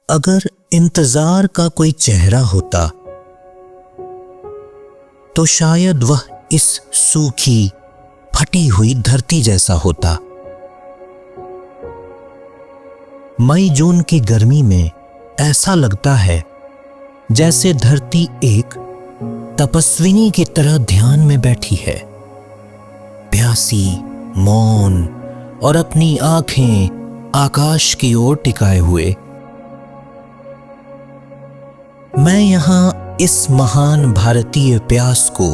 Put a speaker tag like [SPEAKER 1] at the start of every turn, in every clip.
[SPEAKER 1] अगर इंतजार का कोई चेहरा होता तो शायद वह इस सूखी फटी हुई धरती जैसा होता। मई जून की गर्मी में ऐसा लगता है जैसे धरती एक तपस्विनी की तरह ध्यान में बैठी है, प्यासी, मौन और अपनी आंखें आकाश की ओर टिकाए हुए। मैं यहां इस महान भारतीय प्यास को,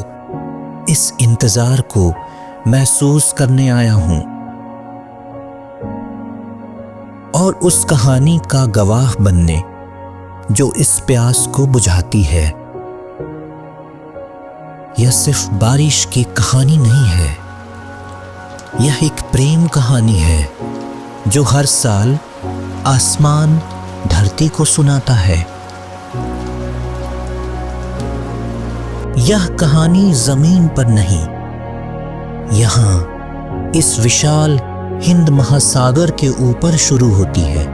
[SPEAKER 1] इस इंतजार को महसूस करने आया हूं और उस कहानी का गवाह बनने जो इस प्यास को बुझाती है। यह सिर्फ बारिश की कहानी नहीं है, यह एक प्रेम कहानी है जो हर साल आसमान धरती को सुनाता है। यह कहानी जमीन पर नहीं, यहां इस विशाल हिंद महासागर के ऊपर शुरू होती है।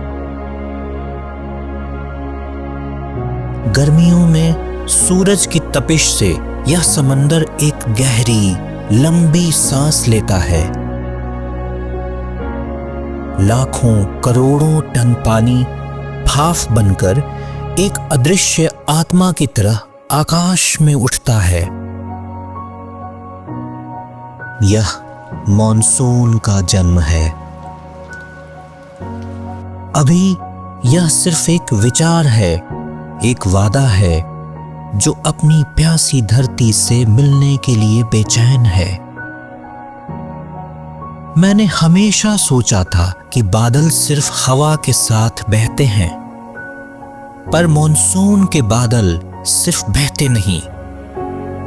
[SPEAKER 1] गर्मियों में सूरज की तपिश से यह समंदर एक गहरी, लंबी सांस लेता है। लाखों करोड़ों टन पानी भाप बनकर एक अदृश्य आत्मा की तरह आकाश में उठता है। यह मॉनसून का जन्म है। अभी यह सिर्फ एक विचार है, एक वादा है जो अपनी प्यासी धरती से मिलने के लिए बेचैन है। मैंने हमेशा सोचा था कि बादल सिर्फ हवा के साथ बहते हैं, पर मॉनसून के बादल सिर्फ बहते नहीं,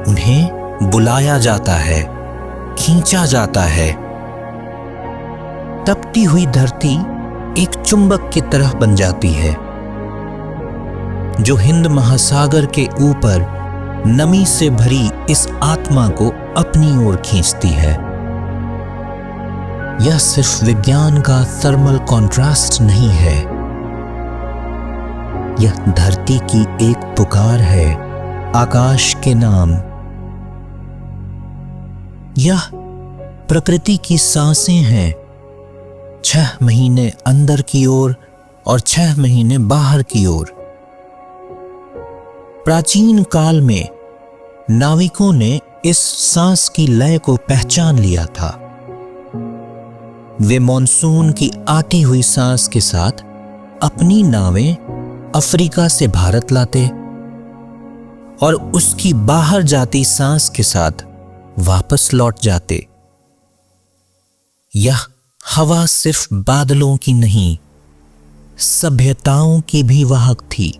[SPEAKER 1] उन्हें बुलाया जाता है, खींचा जाता है। तपती हुई धरती एक चुंबक की तरह बन जाती है जो हिंद महासागर के ऊपर नमी से भरी इस आत्मा को अपनी ओर खींचती है। यह सिर्फ विज्ञान का थर्मल कॉन्ट्रास्ट नहीं है, यह धरती की एक पुकार है आकाश के नाम। यह प्रकृति की सांसें हैं, 6 महीने अंदर की ओर और 6 महीने बाहर की ओर। प्राचीन काल में नाविकों ने इस सांस की लय को पहचान लिया था। वे मॉनसून की आती हुई सांस के साथ अपनी नावें अफ्रीका से भारत लाते और उसकी बाहर जाती सांस के साथ वापस लौट जाते। यह हवा सिर्फ बादलों की नहीं, सभ्यताओं की भी वाहक थी।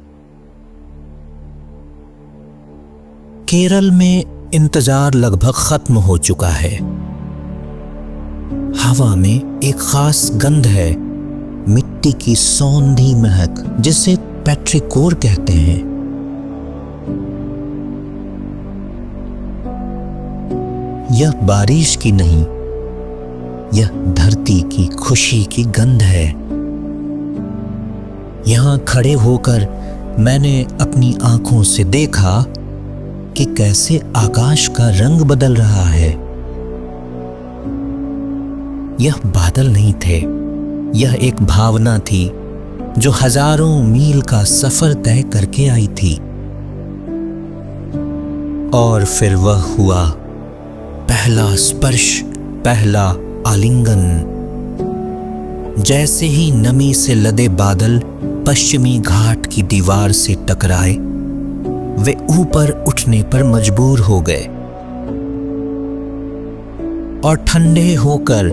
[SPEAKER 1] केरल में इंतजार लगभग खत्म हो चुका है। हवा में एक खास गंध है, मिट्टी की सौंधी महक जिसे पेट्रिकोर कहते हैं। यह बारिश की नहीं, यह धरती की खुशी की गंध है। यहां खड़े होकर मैंने अपनी आंखों से देखा कि कैसे आकाश का रंग बदल रहा है। यह बादल नहीं थे, यह एक भावना थी जो हजारों मील का सफर तय करके आई थी। और फिर वह हुआ, पहला स्पर्श, पहला आलिंगन। जैसे ही नमी से लदे बादल पश्चिमी घाट की दीवार से टकराए, वे ऊपर उठने पर मजबूर हो गए और ठंडे होकर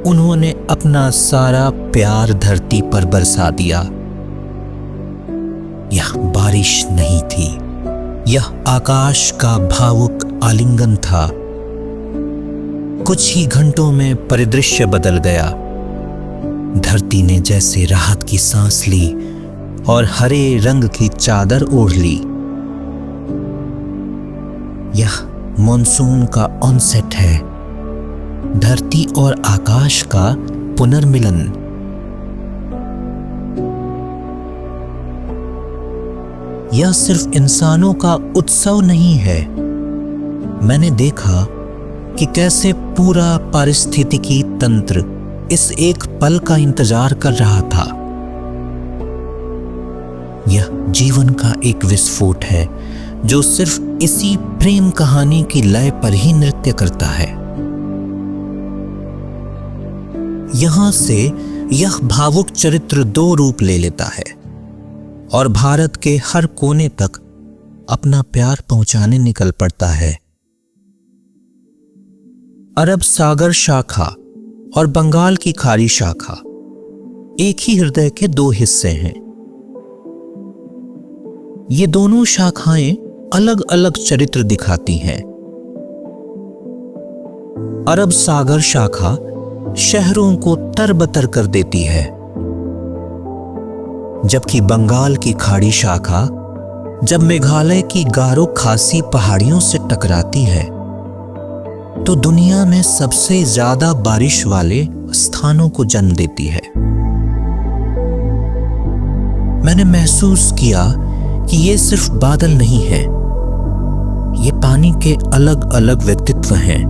[SPEAKER 1] उन्होंने अपना सारा प्यार धरती पर बरसा दिया। यह बारिश नहीं थी, यह आकाश का भावुक आलिंगन था। कुछ ही घंटों में परिदृश्य बदल गया। धरती ने जैसे राहत की सांस ली और हरे रंग की चादर ओढ़ ली। यह मॉनसून का ऑनसेट है, धरती और आकाश का पुनर्मिलन। यह सिर्फ इंसानों का उत्सव नहीं है। मैंने देखा कि कैसे पूरा पारिस्थितिकी तंत्र इस एक पल का इंतजार कर रहा था। यह जीवन का एक विस्फोट है जो सिर्फ इसी प्रेम कहानी की लय पर ही नृत्य करता है। यहां से यह भावुक चरित्र दो रूप ले लेता है और भारत के हर कोने तक अपना प्यार पहुंचाने निकल पड़ता है। अरब सागर शाखा और बंगाल की खाड़ी शाखा एक ही हृदय के दो हिस्से हैं। ये दोनों शाखाएं अलग अलग चरित्र दिखाती हैं। अरब सागर शाखा शहरों को तरबतर कर देती है, जबकि बंगाल की खाड़ी शाखा जब मेघालय की गारो खासी पहाड़ियों से टकराती है तो दुनिया में सबसे ज्यादा बारिश वाले स्थानों को जन्म देती है। मैंने महसूस किया कि ये सिर्फ बादल नहीं है, ये पानी के अलग अलग व्यक्तित्व हैं।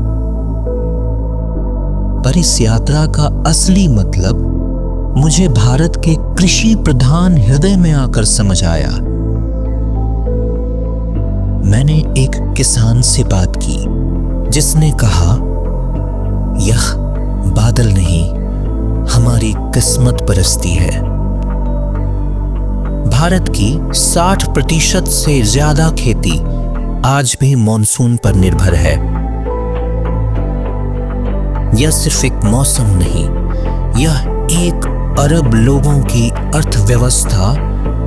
[SPEAKER 1] पर इस यात्रा का असली मतलब मुझे भारत के कृषि प्रधान हृदय में आकर समझ आया। मैंने एक किसान से बात की जिसने कहा, यह बादल नहीं, हमारी किस्मत परस्ती है। भारत की 60% से ज्यादा खेती आज भी मॉनसून पर निर्भर है। यह सिर्फ एक मौसम नहीं, यह एक अरब लोगों की अर्थव्यवस्था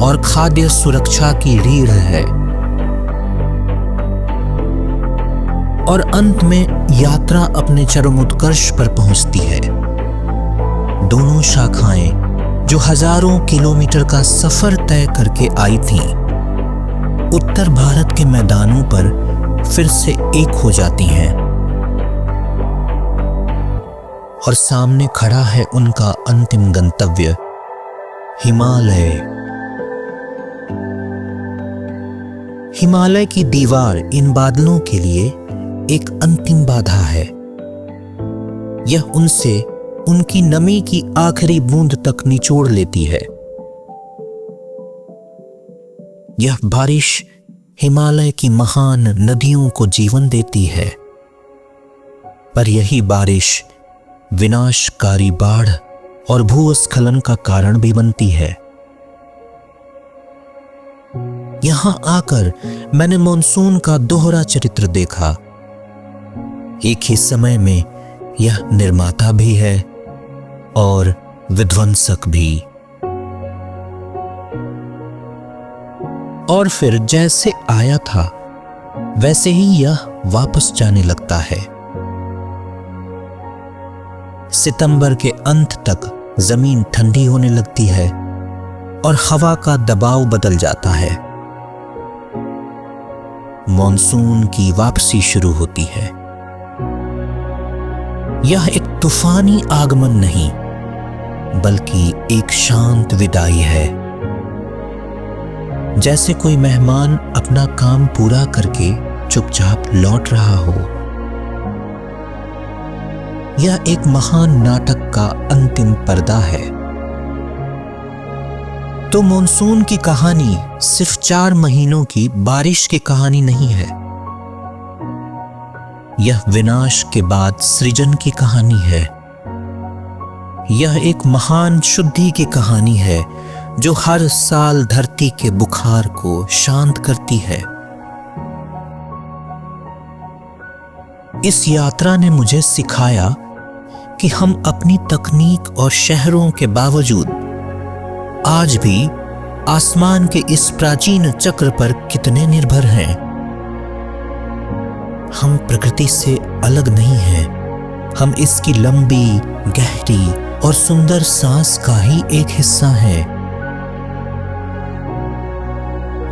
[SPEAKER 1] और खाद्य सुरक्षा की रीढ़ है। और अंत में यात्रा अपने चरम उत्कर्ष पर पहुंचती है। दोनों शाखाएं जो हजारों किलोमीटर का सफर तय करके आई थीं, उत्तर भारत के मैदानों पर फिर से एक हो जाती हैं और सामने खड़ा है उनका अंतिम गंतव्य, हिमालय। हिमालय की दीवार इन बादलों के लिए एक अंतिम बाधा है। यह उनसे उनकी नमी की आखिरी बूंद तक निचोड़ लेती है। यह बारिश हिमालय की महान नदियों को जीवन देती है, पर यही बारिश विनाशकारी बाढ़ और भूस्खलन का कारण भी बनती है। यहां आकर मैंने मॉनसून का दोहरा चरित्र देखा। एक ही समय में यह निर्माता भी है और विध्वंसक भी। और फिर जैसे आया था वैसे ही यह वापस जाने लगता है। सितंबर के अंत तक जमीन ठंडी होने लगती है और हवा का दबाव बदल जाता है। मॉनसून की वापसी शुरू होती है। यह एक तूफानी आगमन नहीं, बल्कि एक शांत विदाई है। जैसे कोई मेहमान अपना काम पूरा करके चुपचाप लौट रहा हो। यह एक महान नाटक का अंतिम पर्दा है। तो मॉनसून की कहानी सिर्फ 4 महीनों की बारिश की कहानी नहीं है। यह विनाश के बाद सृजन की कहानी है। यह एक महान शुद्धि की कहानी है जो हर साल धरती के बुखार को शांत करती है। इस यात्रा ने मुझे सिखाया कि हम अपनी तकनीक और शहरों के बावजूद आज भी आसमान के इस प्राचीन चक्र पर कितने निर्भर हैं। हम प्रकृति से अलग नहीं हैं, हम इसकी लंबी, गहरी और सुंदर सांस का ही एक हिस्सा हैं।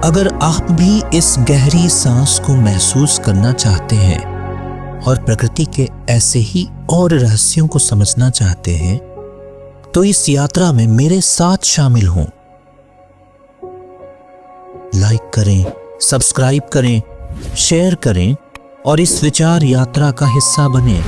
[SPEAKER 1] अगर आप भी इस गहरी सांस को महसूस करना चाहते हैं और प्रकृति के ऐसे ही और रहस्यों को समझना चाहते हैं, तो इस यात्रा में मेरे साथ शामिल हों। लाइक करें, सब्सक्राइब करें, शेयर करें और इस विचार यात्रा का हिस्सा बने।